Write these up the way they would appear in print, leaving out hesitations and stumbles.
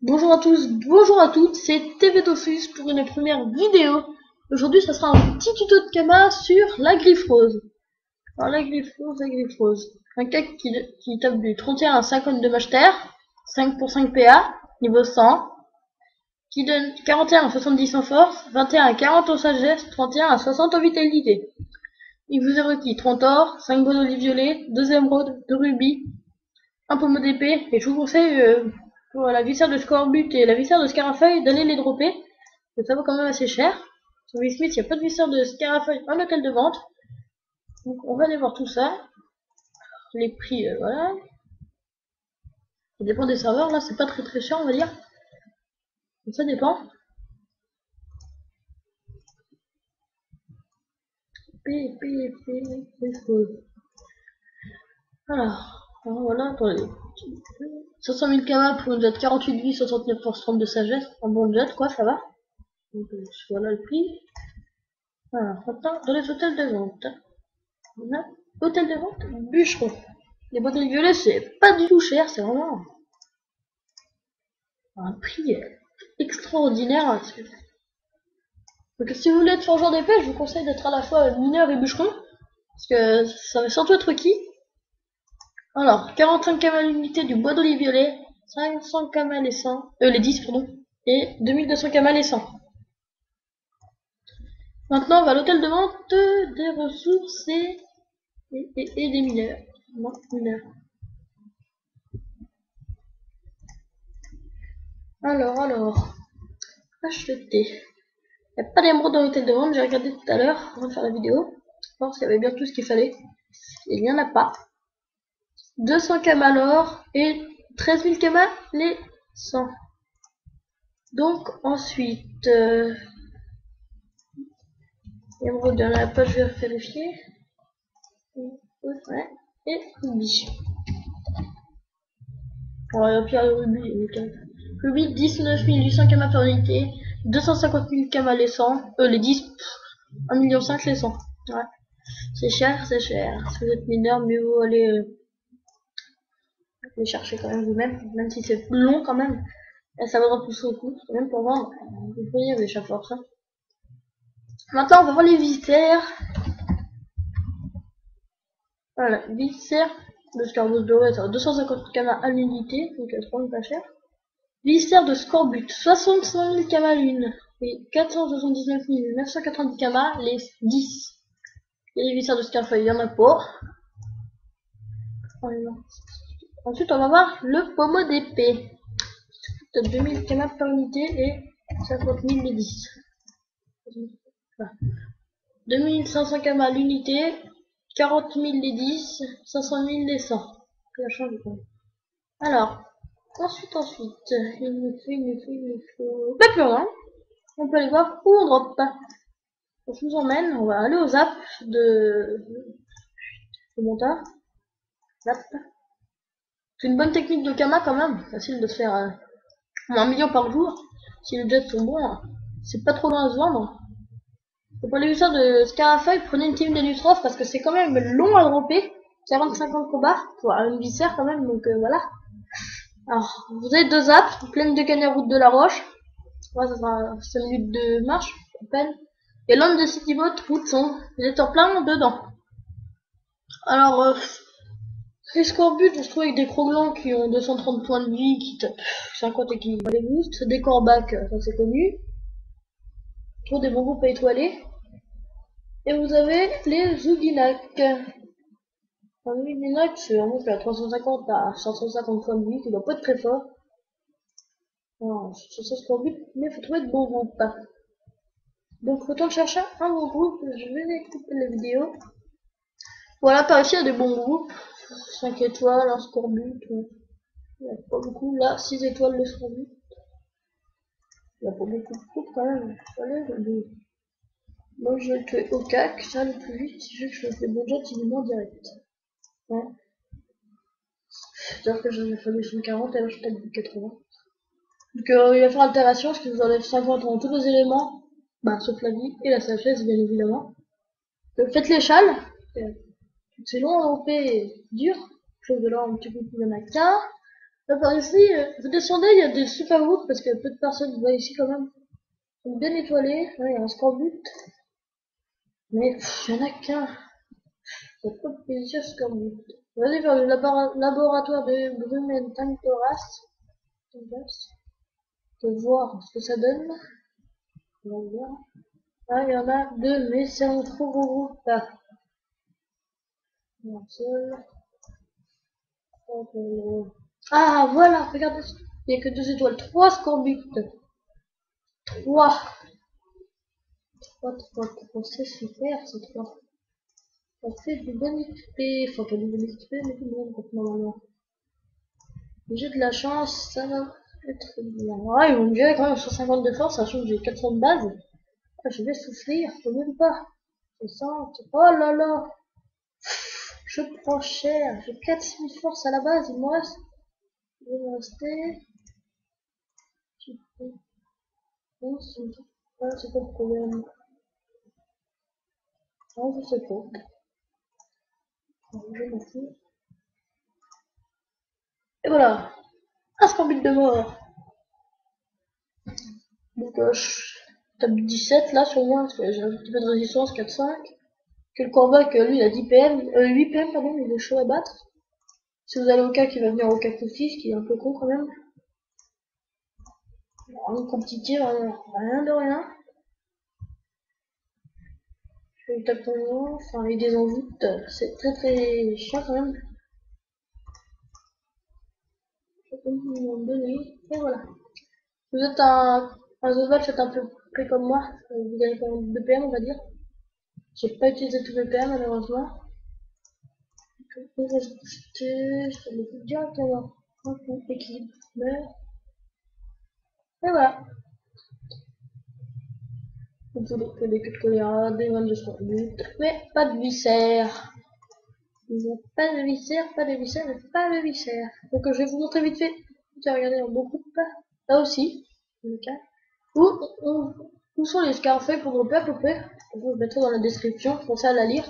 Bonjour à tous, bonjour à toutes, c'est TV Dofus pour une première vidéo. Aujourd'hui, ça sera un petit tuto de Kama sur la griffe rose. Alors, la griffe rose. Un cake qui tape du 31 à 52 matchs terre, 5 pour 5 PA, niveau 100, qui donne 41 à 70 en force, 21 à 40 en sagesse, 31 à 60 en vitalité. Il vous est requis 30 or, 5 bonhommes violet, 2 émeraudes, 2 rubis, un pommeau d'épée, et je vous conseille pour la viscère de Scorbut et la viscère de Scarafeuille d'aller les dropper, ça vaut quand même assez cher. Sur Wismith, il n'y a pas de viscère de Scarafeuille en hôtel de vente, donc on va aller voir tout ça. Les prix, voilà. Ça dépend des serveurs, là c'est pas très cher on va dire. Donc ça dépend. Alors voilà, attendez. 500 000 kama pour une jet 48 vie, 69 force, 30 de sagesse, un bon jet quoi, ça va. Donc voilà le prix. Alors maintenant, dans les hôtels de vente, on a hôtel de vente Bûcheron. Les boîtes violets c'est pas du tout cher, c'est vraiment un prix extraordinaire. Donc si vous voulez être forgeant d'épée, je vous conseille d'être à la fois mineur et bûcheron, parce que ça va surtout être qui. Alors, 45 camels l'unité du bois d'olive violet, 500 camels les 100, les 10 pardon, et 2200 camels les 100. Maintenant, on va à l'hôtel de vente des ressources et des mineurs. Non, mineurs. Alors, acheter. Il n'y a pas d'émeraude dans l'hôtel de vente, j'ai regardé tout à l'heure avant de faire la vidéo. Voir s'il y avait bien tout ce qu'il fallait. Il n'y en a pas. 200 camas et 13 000 camas les 100. Donc ensuite, émeraude, il n'y en a pas, je vais vérifier. Ouais, et rubis. Alors, pierre de rubis, rubis 19 800 camas par unité, 250 000 camas les 100, les 10, 1,5 million les 100. Ouais. C'est cher, c'est cher. Si vous êtes mineur, mieux vaut aller les chercher quand même vous-même, même si c'est long quand même. Et ça vaudra plus au coup, même pour vendre. Vous voyez, avec chaque force. Hein. Maintenant, on va voir les viscères. Voilà, viscères de Scorbut doré, ça va 250 camas à l'unité, donc c'est vraiment pas cher. Viscères de Scorbut, 65 000 camas l'une, et 479 990 camas les 10. Et les viscères de Scarfeuille, il y en a pas. Ensuite, on va voir le pommeau d'épée. 2000 camas par unité et 50 000 les 10. Voilà. 2500 camas l'unité, 40 000 les 10, 500 000 les 100. Ça change quoi. Alors, ensuite, il nous faut... Bah plus rien. On peut aller voir où on drop. Je vous emmène, on va aller au zap de monteur. Zap. C'est une bonne technique de Kama quand même, facile de se faire 1 million par jour. Si les jets sont bons, c'est pas trop loin à se vendre. Et pour les viscères de Scarafeuille, prenez une team d'Elustrof parce que c'est quand même long à dropper. 45 ans de combat pour une viscère quand même, donc voilà. Alors, vous avez 2 zaps, pleine de canne à route de la roche. Ouais, ça sera 5 minutes de marche, à peine. Et l'homme de Citybot, route 100. Vous êtes en plein dedans. Alors, les Scorbut, on se trouve avec des Croglans qui ont 230 points de vie, qui tapent 50 et qui les boostent. Des Corbac, ça c'est connu. Trop des bons groupes à étoiler. Et vous avez les Zouginak. Un Zouginak, c'est un monstre à 350 à 550 points de vie, qui doit pas être très fort. Alors, c'est ça Scorbut, mais il faut trouver de bons groupes. Donc autant chercher un bon groupe, je vais couper la vidéo. Voilà, par ici il y a des bons groupes. 5 étoiles, un Scorbut. Il n'y a pas beaucoup. Là, 6 étoiles le Scorbut. Il n'y a pas beaucoup de groupes quand même. Allez, moi je vais le tuer au cac, ça le plus vite. Si je veux que je fasse des bons jets, il est moins direct. Ouais. C'est-à-dire que j'en ai fallu 140 et là je tape du 80. Donc il va faire altération, ce qui vous enlève 50 dans tous les éléments. Bah, sauf la vie et la sagesse, bien évidemment. Donc faites l'échelle. C'est long à romper, dur. Chose de là, un petit peu plus, il y en a qu'un. Là, par ici, vous descendez, il y a des super routes parce que peu de personnes voient ici quand même. Ils sont bien étoilés. Là, il y a un scorbut. Mais il y en a qu'un. Ça fait pas plaisir scorbut. Vas-y vers le laboratoire de Brumenthanktoras. On va voir ce que ça donne. On va voir. Ah, il y en a deux, mais c'est un trop gros groupe là. Un seul. Ah, voilà, regardez. Il n'y a que deux étoiles. Trois scorbut. Trois. Trois. C'est super, c'est trois. Ça fait du bon XP. Enfin, pas du bon XP, mais du bon groupe normalement. J'ai de la chance, ça va être bien. Ah, ils vont me virer quand même 150 de force, sachant que j'ai 400 de base. Ah, je vais souffrir, je peux même pas. 60. Oh là là. Je prends cher. J'ai 4000 force à la base, il me reste. Il va me rester. Oh, c'est pas le problème. Non, je sais pas. Je m'en fous. Et voilà. Un scorbut de mort. Donc, je tape 17 là sur moi, parce que j'ai un petit peu de résistance, 4-5. Que le Corvac, lui, il a 10 PM, 8 PM, pardon, il est chaud à battre. Si vous allez au cas qui va venir au cas Coutis, qui est un peu con quand même. Rien de compliqué, rien de rien. Je vais taper enfin, avec des envoûtes, c'est très très chiant quand même. Je vais vous donner, et voilà. Vous êtes un Zosval, faites un peu près comme moi, vous avez quand même 2 PM, on va dire. J'ai pas utilisé tous mes PM malheureusement. Je vais ajouter, je vais le faire directement. Équilibre, et voilà. Vous pouvez que des queues de choléra, des vannes de scorbut, mais pas de viscères. Il n'y a pas de viscères, pas de viscères, et pas de viscères. Donc je vais vous montrer vite fait. Tiens, regardez en beaucoup. Là aussi. Okay. Où sont les scarfeuilles pour dropper à peu près? Je vous mettrai dans la description, pensez à la lire.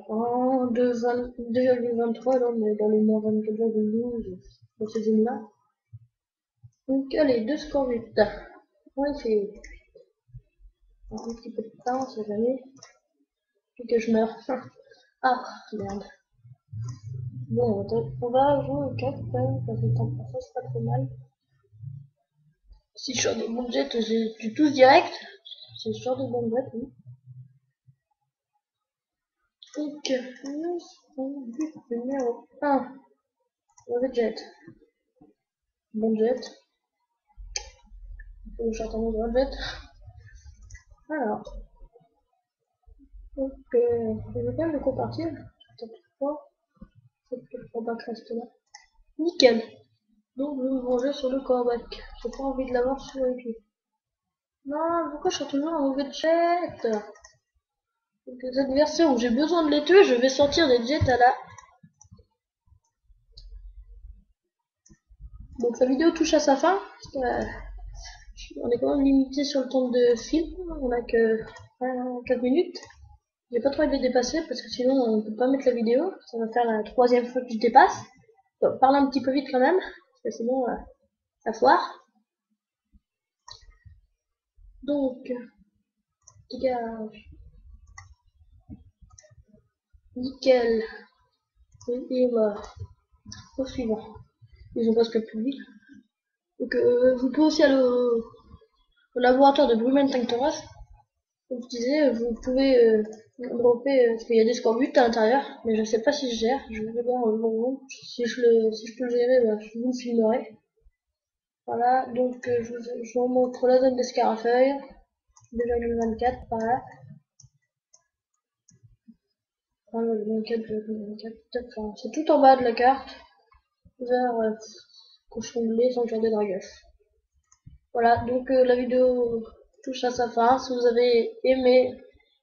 En 2,23, là on est dans les moins 24,12 dans ces zones-là. Donc allez, 2 scorbut. Ouais, c'est un petit peu de temps, on sait jamais. Puis que je meurs. Ah, merde. Bon, on va jouer au 4 parce que tant que ça, c'est pas trop mal. Si je sors des bons jets, j'ai tous direct. C'est sûr des bons jets, oui. Donc, nous sommes but numéro 1. Mauvais jet. Bon jet. J'attends mon droit jet. Alors. Donc, je vais quand même le compartir. Peut-être pas. C'est que le combat reste là. Nickel. Donc, je vais me venger sur le corbac. J'ai pas envie de l'avoir sur les pieds. Non, pourquoi je suis toujours en mauvais jet? Donc, les adversaires où j'ai besoin de les tuer, je vais sortir des jets à la... Donc la vidéo touche à sa fin. On est quand même limité sur le temps de film. On a que 4 minutes. J'ai pas trop envie de les dépasser parce que sinon on peut pas mettre la vidéo. Ça va faire la 3e fois que je dépasse. Donc, parle un petit peu vite quand même. Parce que sinon ça foire. Donc, dégage. Nickel. Et voilà. Au suivant. Ils ont presque plus vite. Donc vous pouvez aussi aller au laboratoire de Brumenthanktoras. Comme je disais, vous pouvez dropper, parce qu'il y a des scorbut à l'intérieur, mais je sais pas si je gère, je vais voir si je peux le gérer, bah, je vous le filmerai. Voilà, donc je vous montre la zone des scarafeuilles, 2,24 par là. Enfin, 2,24, enfin, c'est tout en bas de la carte, vers cochon de lait, sanctuaire des dragons. Voilà, donc la vidéo touche à sa fin. Si vous avez aimé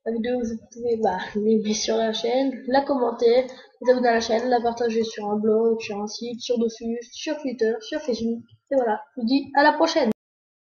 la vidéo, vous pouvez l'aimer sur la chaîne, la commenter, vous abonner à la chaîne, la partager sur un blog, sur un site, sur Dofus, sur Twitter, sur Facebook. Et voilà, je vous dis à la prochaine.